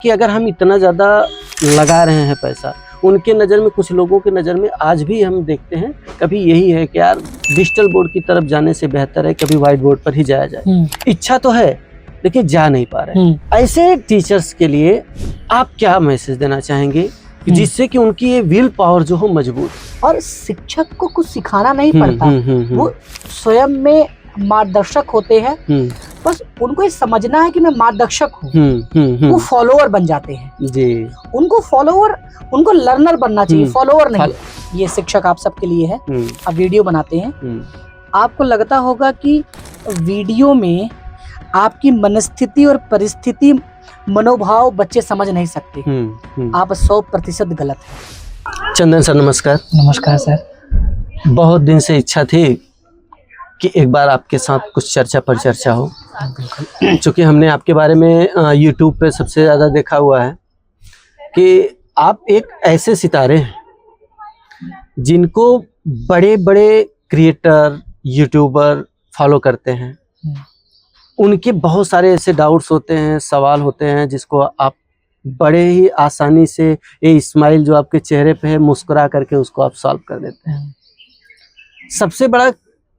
कि अगर हम इतना ज़्यादा लगा रहे हैं पैसा, उनके नज़र में, कुछ लोगों के नज़र में आज भी हम देखते हैं कभी यही है कि यार डिजिटल बोर्ड की तरफ जाने से बेहतर है कभी व्हाइट बोर्ड पर ही जाया जाए। इच्छा तो है लेकिन जा नहीं पा रहे। ऐसे टीचर्स के लिए आप क्या मैसेज देना चाहेंगे जिससे कि उनकी ये विल पावर जो हो मजबूत। और शिक्षक को कुछ सिखाना नहीं पड़ता, वो स्वयं में मार्गदर्शक होते हैं। बस उनको ये समझना है कि मैं मार्गदर्शक हूँ। वो फॉलोअर बन जाते हैं जी। उनको फॉलोअर, उनको लर्नर बनना चाहिए, फॉलोअर नहीं। ये शिक्षक आप सबके लिए है। आप वीडियो बनाते हैं, आपको लगता होगा कि वीडियो में आपकी मनस्थिति और परिस्थिति, मनोभाव बच्चे समझ नहीं सकते। आप 100% गलत है। चंदन सर नमस्कार। नमस्कार सर। बहुत दिन से इच्छा थी कि एक बार आपके साथ कुछ चर्चा पर चर्चा हो। चूँकि हमने आपके बारे में यूट्यूब पे सबसे ज़्यादा देखा हुआ है कि आप एक ऐसे सितारे हैं जिनको बड़े बड़े क्रिएटर, यूट्यूबर फॉलो करते हैं। उनके बहुत सारे ऐसे डाउट्स होते हैं, सवाल होते हैं जिसको आप बड़े ही आसानी से, ये स्माइल जो आपके चेहरे पे है, मुस्कुरा करके उसको आप सॉल्व कर देते हैं। सबसे बड़ा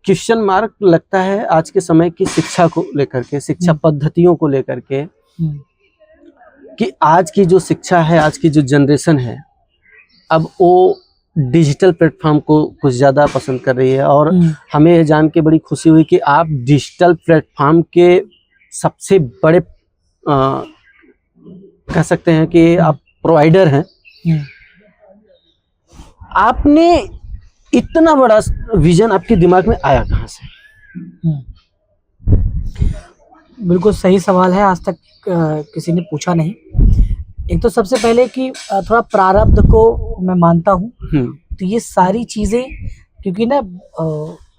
क्वेश्चन मार्क लगता है आज के समय की शिक्षा को लेकर के, शिक्षा पद्धतियों को लेकर के, कि आज की जो शिक्षा है, आज की जो जनरेशन है, अब वो डिजिटल प्लेटफॉर्म को कुछ ज़्यादा पसंद कर रही है। और हमें ये जान के बड़ी खुशी हुई कि आप डिजिटल प्लेटफॉर्म के सबसे बड़े कह सकते हैं कि आप प्रोवाइडर हैं। आपने इतना बड़ा विजन आपके दिमाग में आया कहाँ से? बिल्कुल सही सवाल है, आज तक किसी ने पूछा नहीं। एक तो सबसे पहले कि थोड़ा प्रारब्ध को मैं मानता हूँ। तो ये सारी चीजें, क्योंकि ना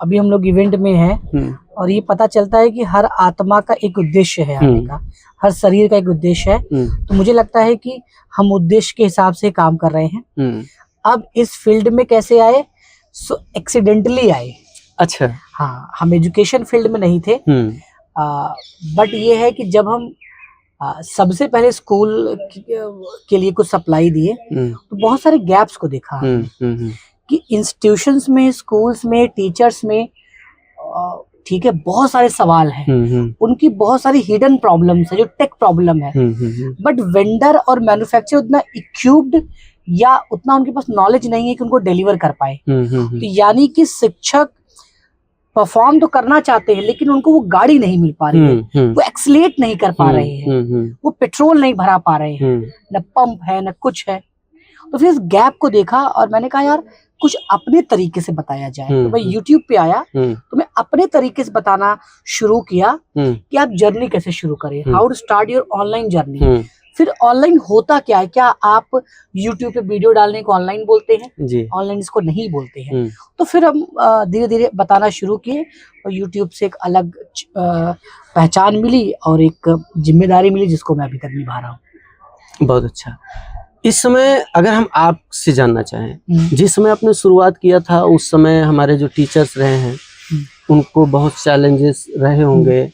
अभी हम लोग इवेंट में हैं और ये पता चलता है कि हर आत्मा का एक उद्देश्य है आने का, हर शरीर का एक उद्देश्य है। तो मुझे लगता है कि हम उद्देश्य के हिसाब से काम कर रहे हैं। अब इस फील्ड में कैसे आए? एक्सीडेंटली आए। अच्छा। हाँ, हम एजुकेशन फील्ड में नहीं थे। बट ये है कि जब हम सबसे पहले स्कूल के लिए कुछ सप्लाई दिए तो बहुत सारे गैप्स को देखा कि इंस्टीट्यूशंस में, स्कूल्स में, टीचर्स में, ठीक है, बहुत सारे सवाल हैं। उनकी बहुत सारी हिडन प्रॉब्लम्स है जो टेक प्रॉब्लम है। बट वेंडर और मैन्युफैक्चरर उतना इक्विप्ड या उतना उनके पास नॉलेज नहीं है कि उनको डिलीवर कर पाए। तो यानी कि शिक्षक परफॉर्म तो करना चाहते हैं लेकिन उनको वो गाड़ी नहीं मिल पा रही है, वो एक्सीलेट नहीं कर पा रहे हैं, वो पेट्रोल नहीं भरा पा रहे हैं, न पंप है न कुछ है। तो फिर इस गैप को देखा और मैंने कहा यार कुछ अपने तरीके से बताया जाए। तो मैं यूट्यूब पे आया तो मैं अपने तरीके से बताना शुरू किया कि आप जर्नी कैसे शुरू करें, how to start your online journey. फिर ऑनलाइन होता क्या है, क्या आप यूट्यूब पे वीडियो डालने को ऑनलाइन बोलते हैं? ऑनलाइन इसको नहीं बोलते हैं। तो फिर हम धीरे धीरे बताना शुरू किए और यूट्यूब से एक अलग पहचान मिली और एक जिम्मेदारी मिली जिसको मैं अभी तक निभा रहा हूँ। बहुत अच्छा। इस समय अगर हम आपसे जानना चाहें, जिस समय आपने शुरुआत किया था उस समय हमारे जो टीचर्स रहे हैं उनको बहुत चैलेंजेस रहे होंगे।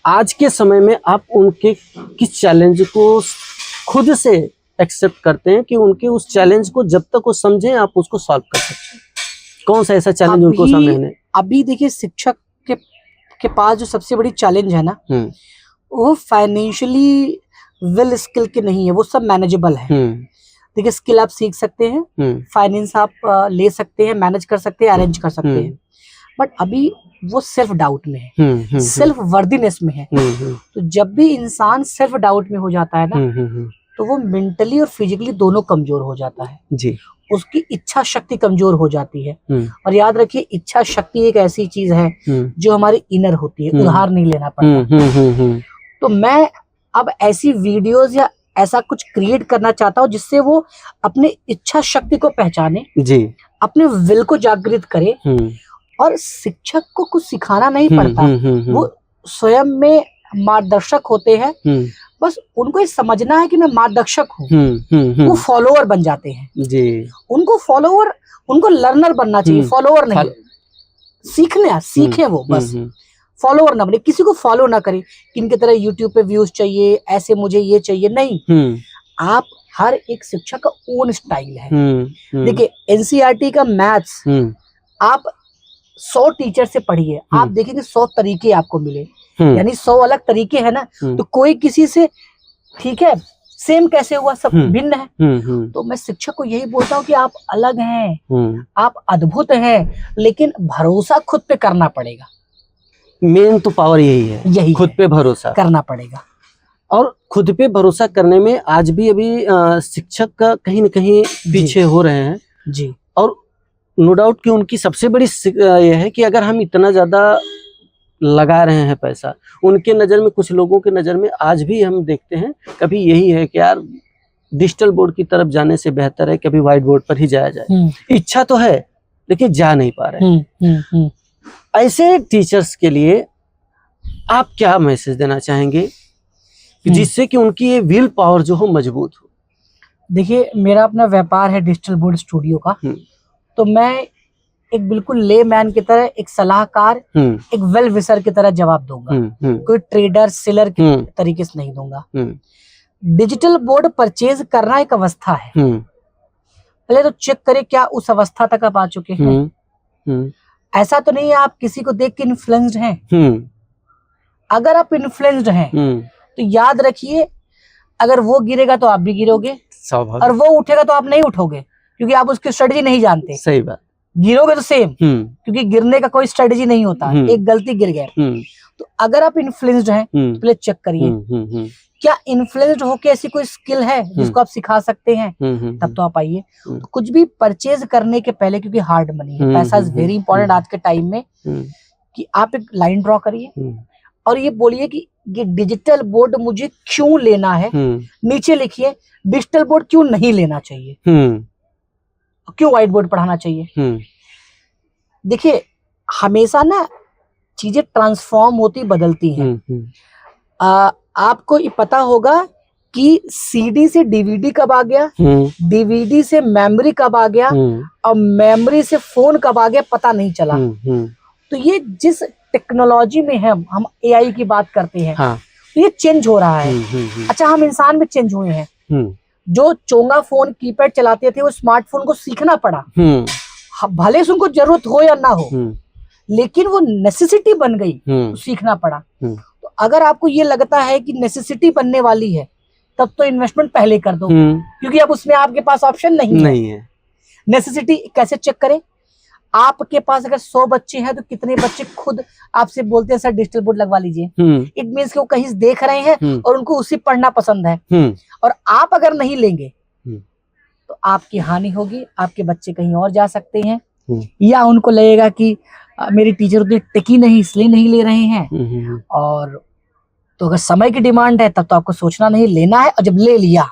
आज के समय में आप उनके किस चैलेंज को खुद से एक्सेप्ट करते हैं कि उनके उस चैलेंज को जब तक वो समझें आप उसको सॉल्व कर सकते हैं? कौन सा ऐसा चैलेंज उनको सामने? अभी देखिए, शिक्षक के पास जो सबसे बड़ी चैलेंज है ना, वो फाइनेंशियली वेल स्किल के नहीं है, वो सब मैनेजेबल है। देखिए, स्किल आप सीख सकते हैं, फाइनेंस आप ले सकते हैं, मैनेज कर सकते हैं, अरेंज कर सकते हैं। बट अभी वो सेल्फ डाउट में है, सेल्फ वर्दीनेस में है। तो जब भी इंसान सेल्फ डाउट में हो जाता है ना, तो वो मेंटली और फिजिकली दोनों कमजोर हो जाता है जी। उसकी इच्छा शक्ति कमजोर हो जाती है। और याद रखिए, इच्छा शक्ति एक ऐसी चीज है जो हमारी इनर होती है, उधार नहीं लेना पड़ता। तो मैं अब ऐसी वीडियोस या ऐसा कुछ क्रिएट करना चाहता हूँ जिससे वो अपने इच्छा शक्ति को पहचाने जी, अपने विल को जागृत करे। और शिक्षक को कुछ सिखाना नहीं पड़ता, वो स्वयं में मार्गदर्शक होते हैं। बस उनको ये समझना है कि मैं मार्गदर्शक हूँ। वो फॉलोअर बन जाते हैं जी। उनको फॉलोअर, उनको लर्नर बनना चाहिए, फॉलोअर नहीं। सीखने सीखे वो बस फॉलोअर ना बने, किसी को फॉलो ना करें कि इनके तरह यूट्यूब पे व्यूज चाहिए, ऐसे मुझे ये चाहिए, नहीं। आप हर एक शिक्षक का ओन स्टाइल है। देखिए एनसीईआरटी का मैथ्स आप 100 टीचर से पढ़िए, आप देखेंगे 100 तरीके आपको मिले, यानी 100 अलग तरीके हैं ना, तो कोई किसी से ठीक है सेम कैसे हुआ, सब भिन्न है। तो मैं शिक्षक को यही बोलता हूँ कि आप अलग हैं, आप अद्भुत हैं, लेकिन भरोसा खुद पे करना पड़ेगा। मेन तो पावर यही है, यही खुद पे भरोसा करना पड़ेगा। और खुद पे भरोसा करने में आज भी अभी शिक्षक का कहीं न कहीं पीछे हो रहे हैं जी। और नो डाउट कि उनकी सबसे बड़ी ये है कि अगर हम इतना ज्यादा लगा रहे हैं पैसा, उनके नज़र में, कुछ लोगों के नज़र में आज भी हम देखते हैं कभी यही है कि यार डिजिटल बोर्ड की तरफ जाने से बेहतर है कभी व्हाइट बोर्ड पर ही जाया जाए। इच्छा तो है लेकिन जा नहीं पा रहे। ऐसे टीचर्स के लिए आप क्या मैसेज देना चाहेंगे जिससे कि उनकी ये विल पावर जो हो मजबूत हो? देखिए मेरा अपना व्यापार है डिजिटल बोर्ड स्टूडियो का, तो मैं एक बिल्कुल ले मैन की तरह, एक सलाहकार, एक वेल विशर की तरह जवाब दूंगा। कोई ट्रेडर सेलर के तरीके से नहीं दूंगा। डिजिटल बोर्ड परचेज करना एक अवस्था है, पहले तो चेक करें क्या उस अवस्था तक आप आ चुके हैं। ऐसा तो नहीं है आप किसी को देख के इन्फ्लुएंस्ड हैं। अगर आप इन्फ्लुएंस्ड हैं तो याद रखिए अगर वो गिरेगा तो आप भी गिरोगे, और वो उठेगा तो आप नहीं उठोगे, क्योंकि आप उसकी स्ट्रेटजी नहीं जानते। सही बात। गिरोगे तो सेम, क्योंकि गिरने का कोई स्ट्रेटजी नहीं होता, एक गलती गिर गए। तो अगर आप इन्फ्लुएंस्ड हैं पहले चेक करिए क्या इन्फ्लुएंस्ड होके ऐसी कोई स्किल है जिसको आप सिखा सकते हैं, तब तो आप आइए। तो कुछ भी परचेज करने के पहले, क्योंकि हार्ड मनी है, पैसा इज वेरी इंपॉर्टेंट आज के टाइम में, कि आप एक लाइन ड्रॉ करिए और ये बोलिए कि ये डिजिटल बोर्ड मुझे क्यों लेना है। नीचे लिखिए डिजिटल बोर्ड क्यों नहीं लेना चाहिए, क्यों व्हाइट बोर्ड पढ़ाना चाहिए। देखिए हमेशा ना चीजें ट्रांसफॉर्म होती बदलती हैं। आपको ये पता होगा कि सीडी से डीवीडी कब आ गया, डीवीडी से मेमोरी कब आ गया, और मेमोरी से फोन कब आ गया, पता नहीं चला। तो ये जिस टेक्नोलॉजी में है, हम एआई की बात करते हैं, तो ये चेंज हो रहा है। अच्छा हम इंसान भी चेंज हुए हैं। जो चोंगा फोन कीपैड चलाते थे वो स्मार्टफोन को सीखना पड़ा, भले से उनको जरूरत हो या ना हो, लेकिन वो नेसेसिटी बन गई, तो सीखना पड़ा। तो अगर आपको ये लगता है कि नेसेसिटी बनने वाली है, तब तो इन्वेस्टमेंट पहले कर दो, क्योंकि अब उसमें आपके पास ऑप्शन नहीं है। नेसेसिटी कैसे चेक करें? आपके पास अगर 100 बच्चे हैं तो कितने बच्चे खुद आपसे बोलते हैं सर डिजिटल बोर्ड लगवा लीजिए। इट मीन्स कि वो कहीं देख रहे हैं और उनको उसी पढ़ना पसंद है। और आप अगर नहीं लेंगे तो आपकी हानि होगी, आपके बच्चे कहीं और जा सकते हैं, या उनको लगेगा कि मेरी टीचर उतनी टिकी नहीं इसलिए नहीं ले रहे हैं। और तो अगर समय की डिमांड है तब तो आपको सोचना नहीं, लेना है, और जब ले लिया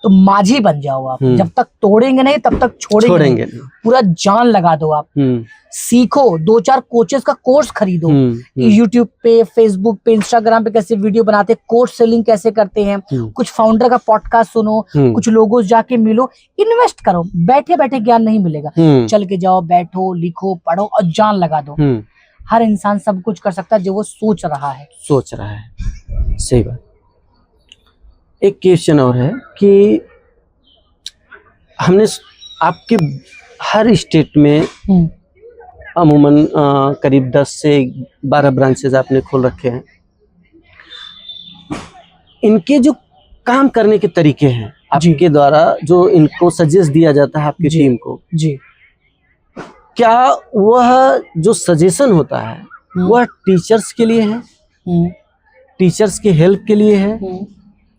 तो माझी बन जाओ आप। जब तक तोड़ेंगे नहीं तब तक छोड़ेंगे नहीं। पूरा जान लगा दो आप, सीखो, 2-4 कोचेस का कोर्स खरीदो कि यूट्यूब पे, फेसबुक पे, इंस्टाग्राम पे कैसे वीडियो बनाते हैं, कोर्स सेलिंग कैसे करते हैं, कुछ फाउंडर का पॉडकास्ट सुनो, कुछ लोगों से जाके मिलो, इन्वेस्ट करो। बैठे बैठे ज्ञान नहीं मिलेगा, चल के जाओ, बैठो, लिखो, पढ़ो और जान लगा दो। हर इंसान सब कुछ कर सकता है जो वो सोच रहा है। सही बात। एक क्वेश्चन और है कि हमने आपके हर स्टेट में अमूमन करीब 10 से 12 ब्रांचेज आपने खोल रखे हैं। इनके जो काम करने के तरीके हैं आपके द्वारा, जो इनको सजेस्ट दिया जाता है आपकी टीम को, क्या वह जो सजेशन होता है वह टीचर्स के लिए है, टीचर्स की हेल्प के लिए है?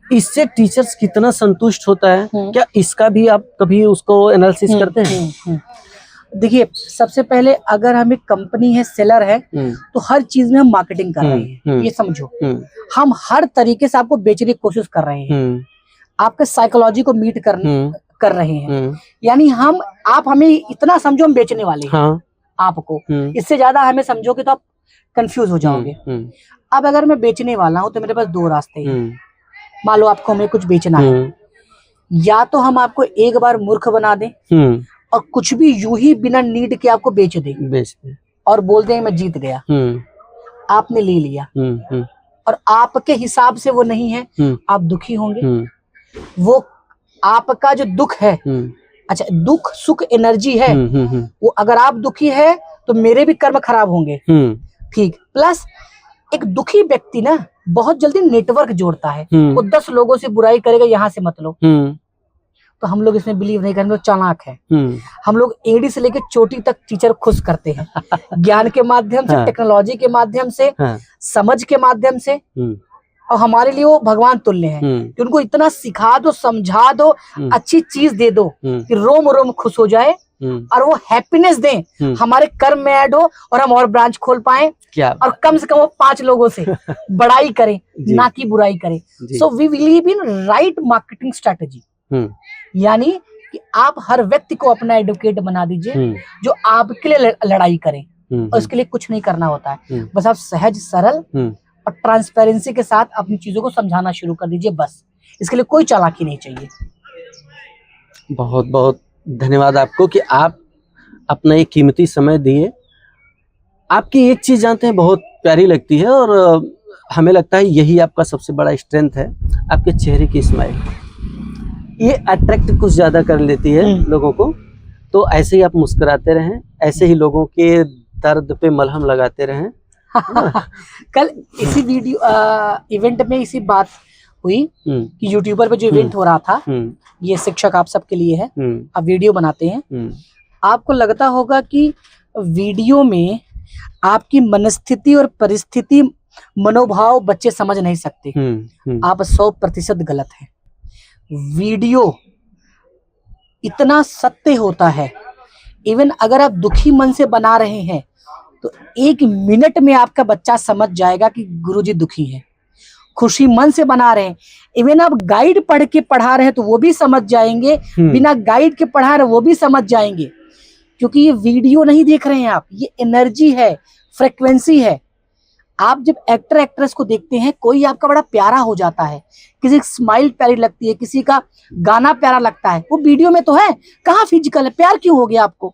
इससे टीचर्स कितना संतुष्ट होता है, क्या इसका भी आप कभी उसको एनालिसिस करते हैं? देखिए सबसे पहले अगर हम एक कंपनी है, सेलर है, तो हर चीज में हम मार्केटिंग कर रहे हैं, ये समझो। हम हर तरीके से आपको बेचने की कोशिश कर रहे हैं, आपके साइकोलॉजी को मीट कर रहे हैं। यानी आप हमें इतना समझो हम बेचने वाले हैं आपको, इससे ज्यादा हमें समझोगे तो आप कंफ्यूज हो जाओगे। अब अगर मैं बेचने वाला हूँ तो मेरे पास 2 रास्ते हैं। मान लो आपको हमें कुछ बेचना है, या तो हम आपको एक बार मूर्ख बना दें और कुछ भी यूं ही बिना नीड के आपको बेच दें और बोल दें मैं जीत गया, आपने ले लिया और आपके हिसाब से वो नहीं है, आप दुखी होंगे। वो आपका जो दुख है, अच्छा दुख सुख एनर्जी है, वो अगर आप दुखी है तो मेरे भी कर्म खराब होंगे, ठीक। प्लस एक दुखी व्यक्ति ना बहुत जल्दी नेटवर्क जोड़ता है, वो 10 लोगों से बुराई करेगा, यहाँ से मत लो। तो हम लोग इसमें बिलीव नहीं करेंगे, चालाक है। हम लोग एड़ी से लेकर चोटी तक टीचर खुश करते हैं ज्ञान के माध्यम से, टेक्नोलॉजी के माध्यम से, समझ के माध्यम से, और हमारे लिए वो भगवान तुल्य हैं कि उनको इतना सिखा दो, समझा दो, अच्छी चीज दे दो कि रोम रोम खुश हो जाए और वो हैप्पीनेस दें, हमारे कर्म में ऐड हो और हम और ब्रांच खोल पाए, और कम से कम वो 5 लोगों से बड़ाई करें ना कि बुराई करें। So we believe in right marketing strategy, यानी कि आप हर व्यक्ति को अपना एडवोकेट बना दीजिए जो आपके लिए लड़ाई करे, और इसके लिए कुछ नहीं करना होता है, बस आप सहज सरल और ट्रांसपेरेंसी के साथ अपनी चीजों को समझाना शुरू कर दीजिए, बस। इसके लिए कोई चालाकी नहीं चाहिए। बहुत बहुत धन्यवाद आपको कि आप अपना एक कीमती समय दिए। आपकी एक चीज जानते हैं बहुत प्यारी लगती है, और हमें लगता है यही आपका सबसे बड़ा स्ट्रेंथ है, आपके चेहरे की स्माइल। ये अट्रैक्ट कुछ ज्यादा कर लेती है लोगों को। तो ऐसे ही आप मुस्कुराते रहें, ऐसे ही लोगों के दर्द पे मलहम लगाते रहें। कल इसी वीडियो इवेंट में इसी बात हुई कि यूट्यूबर पे जो इवेंट हो रहा था, ये शिक्षक आप सबके लिए है, आप वीडियो बनाते हैं, आपको लगता होगा कि वीडियो में आपकी मनस्थिति और परिस्थिति, मनोभाव बच्चे समझ नहीं सकते। आप 100% गलत है। वीडियो इतना सत्य होता है, इवन अगर आप दुखी मन से बना रहे हैं तो 1 मिनट में आपका बच्चा समझ जाएगा कि गुरुजी दुखी है। खुशी मन से बना रहे हैं, इवन आप गाइड पढ़ के पढ़ा रहे हैं तो वो भी समझ जाएंगे, बिना गाइड के पढ़ा रहे वो भी समझ जाएंगे, क्योंकि ये वीडियो नहीं देख रहे हैं आप, ये एनर्जी है, फ्रिक्वेंसी है। आप जब एक्टर एक्ट्रेस को देखते हैं, कोई आपका बड़ा प्यारा हो जाता है, किसी की स्माइल प्यारी लगती है, किसी का गाना प्यारा लगता है, वो वीडियो में तो है, कहाँ फिजिकल है। प्यार क्यों हो गया आपको?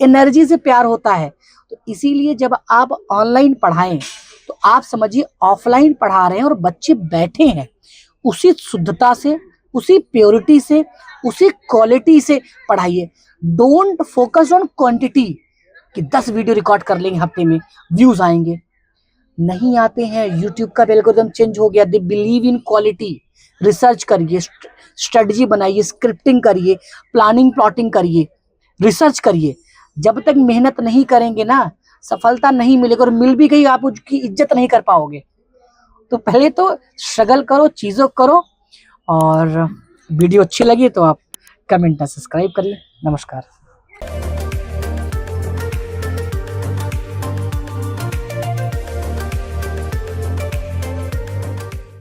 एनर्जी से प्यार होता है। तो इसीलिए जब आप ऑनलाइन पढ़ाएं तो आप समझिए ऑफलाइन पढ़ा रहे हैं और बच्चे बैठे हैं, उसी शुद्धता से, उसी प्योरिटी से, उसी क्वालिटी से पढ़ाइए। डोंट फोकस ऑन क्वांटिटी कि 10 वीडियो रिकॉर्ड कर लेंगे हफ्ते में, व्यूज आएंगे, नहीं आते हैं। यूट्यूब का एल्गोरिथम चेंज हो गया। They believe in quality. Research करिए, स्ट्रेटजी बनाइए, स्क्रिप्टिंग करिए, प्लानिंग प्लॉटिंग करिए, रिसर्च करिए। जब तक मेहनत नहीं करेंगे ना, सफलता नहीं मिलेगी, और मिल भी गई आप उसकी इज्जत नहीं कर पाओगे। तो पहले तो स्ट्रगल करो, चीज़ों करो, और वीडियो अच्छी लगी तो आप कमेंट में सब्सक्राइब करिए। नमस्कार।